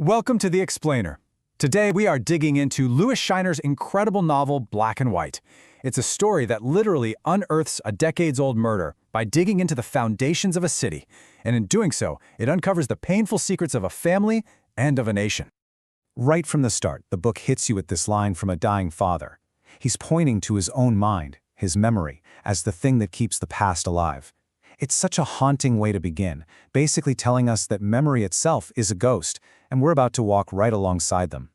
Welcome to The Explainer. Today we are digging into Louis Shiner's incredible novel Black and White. It's a story that literally unearths a decades-old murder by digging into the foundations of a city, and in doing so, it uncovers the painful secrets of a family and of a nation. Right from the start, the book hits you with this line from a dying father. He's pointing to his own mind, his memory, as the thing that keeps the past alive. It's such a haunting way to begin, basically telling us that memory itself is a ghost, and we're about to walk right alongside them.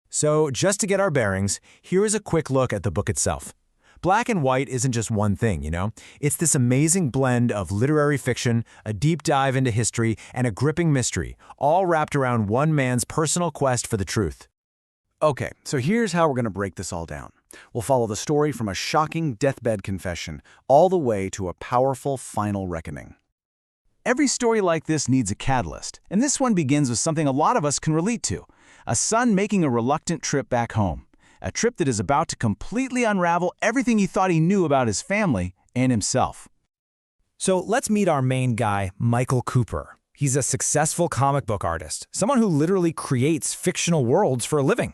So, just to get our bearings, here is a quick look at the book itself. Black and White isn't just one thing, you know? It's this amazing blend of literary fiction, a deep dive into history, and a gripping mystery, all wrapped around one man's personal quest for the truth. Okay, so here's how we're going to break this all down. We'll follow the story from a shocking deathbed confession all the way to a powerful final reckoning. Every story like this needs a catalyst, and this one begins with something a lot of us can relate to: a son making a reluctant trip back home, a trip that is about to completely unravel everything he thought he knew about his family and himself. So let's meet our main guy, Michael Cooper. He's a successful comic book artist, someone who literally creates fictional worlds for a living.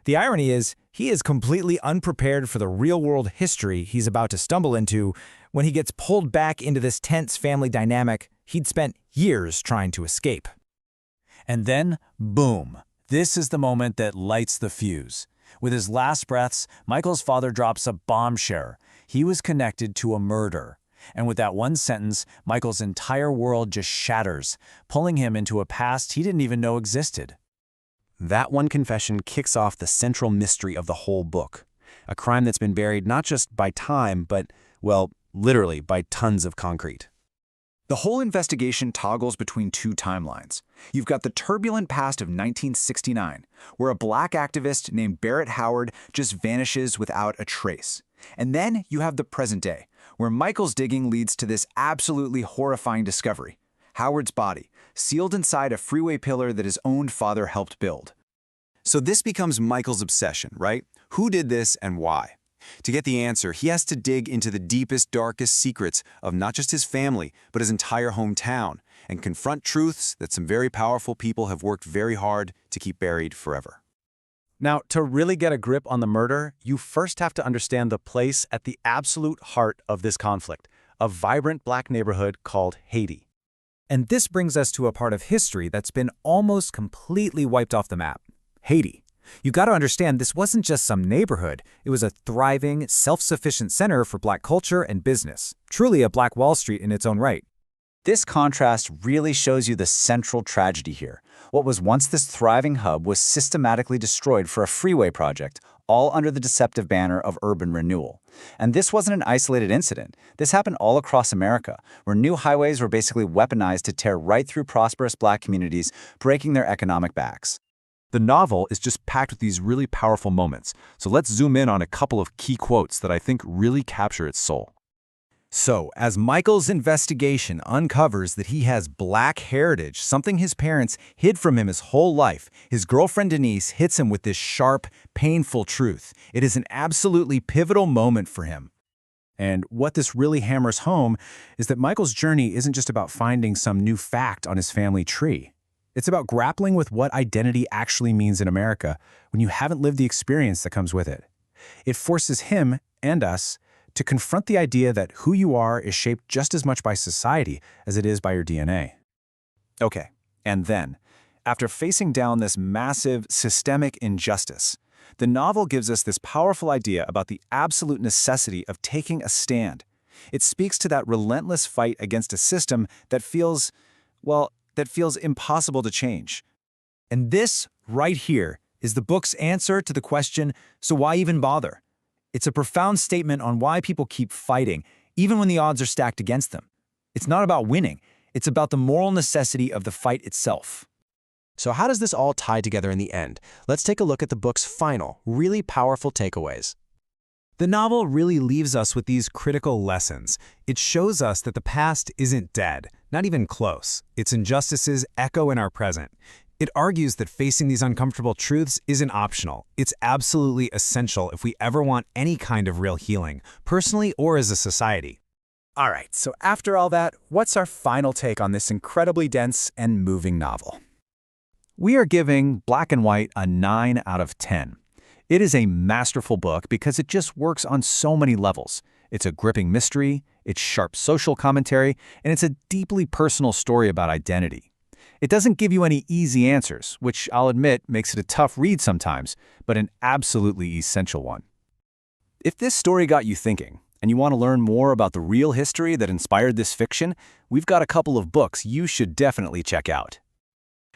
The irony is, he is completely unprepared for the real-world history he's about to stumble into when he gets pulled back into this tense family dynamic he'd spent years trying to escape. And then, boom, this is the moment that lights the fuse. With his last breaths, Michael's father drops a bombshell. He was connected to a murder. And with that one sentence, Michael's entire world just shatters, pulling him into a past he didn't even know existed. That one confession kicks off the central mystery of the whole book. A crime that's been buried not just by time, but, well, literally by tons of concrete. The whole investigation toggles between two timelines. You've got the turbulent past of 1969, where a black activist named Barrett Howard just vanishes without a trace. And then you have the present day, where Michael's digging leads to this absolutely horrifying discovery: Howard's body, sealed inside a freeway pillar that his own father helped build. So this becomes Michael's obsession, right? Who did this and why? To get the answer, he has to dig into the deepest, darkest secrets of not just his family, but his entire hometown, and confront truths that some very powerful people have worked very hard to keep buried forever. Now, to really get a grip on the murder, you first have to understand the place at the absolute heart of this conflict: a vibrant black neighborhood called Hayti. And this brings us to a part of history that's been almost completely wiped off the map: Haiti. You got to understand, this wasn't just some neighborhood. It was a thriving, self-sufficient center for black culture and business. Truly a Black Wall Street in its own right. This contrast really shows you the central tragedy here. What was once this thriving hub was systematically destroyed for a freeway project, all under the deceptive banner of urban renewal. And this wasn't an isolated incident. This happened all across America, where new highways were basically weaponized to tear right through prosperous black communities, breaking their economic backs. The novel is just packed with these really powerful moments, so let's zoom in on a couple of key quotes that I think really capture its soul. So, as Michael's investigation uncovers that he has black heritage, something his parents hid from him his whole life, his girlfriend Denise hits him with this sharp, painful truth. It is an absolutely pivotal moment for him. And what this really hammers home is that Michael's journey isn't just about finding some new fact on his family tree. It's about grappling with what identity actually means in America when you haven't lived the experience that comes with it. It forces him and us to confront the idea that who you are is shaped just as much by society as it is by your DNA. Okay, and then, after facing down this massive, systemic injustice, the novel gives us this powerful idea about the absolute necessity of taking a stand. It speaks to that relentless fight against a system that feels impossible to change. And this, right here, is the book's answer to the question, so why even bother? It's a profound statement on why people keep fighting, even when the odds are stacked against them. It's not about winning. It's about the moral necessity of the fight itself. So how does this all tie together in the end? Let's take a look at the book's final, really powerful takeaways. The novel really leaves us with these critical lessons. It shows us that the past isn't dead, not even close. Its injustices echo in our present. It argues that facing these uncomfortable truths isn't optional. It's absolutely essential if we ever want any kind of real healing, personally or as a society. All right, so after all that, what's our final take on this incredibly dense and moving novel? We are giving Black and White a 9 out of 10. It is a masterful book because it just works on so many levels. It's a gripping mystery, it's sharp social commentary, and it's a deeply personal story about identity. It doesn't give you any easy answers, which I'll admit makes it a tough read sometimes, but an absolutely essential one. If this story got you thinking, and you want to learn more about the real history that inspired this fiction, we've got a couple of books you should definitely check out.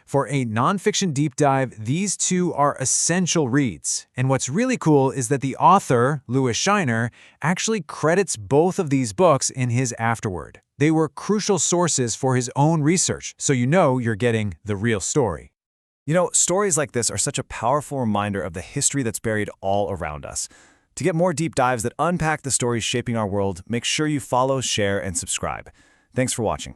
For a nonfiction deep dive, these two are essential reads. And what's really cool is that the author, Louis Scheiner, actually credits both of these books in his afterword. They were crucial sources for his own research, so you know you're getting the real story. You know, stories like this are such a powerful reminder of the history that's buried all around us. To get more deep dives that unpack the stories shaping our world, make sure you follow, share, and subscribe. Thanks for watching.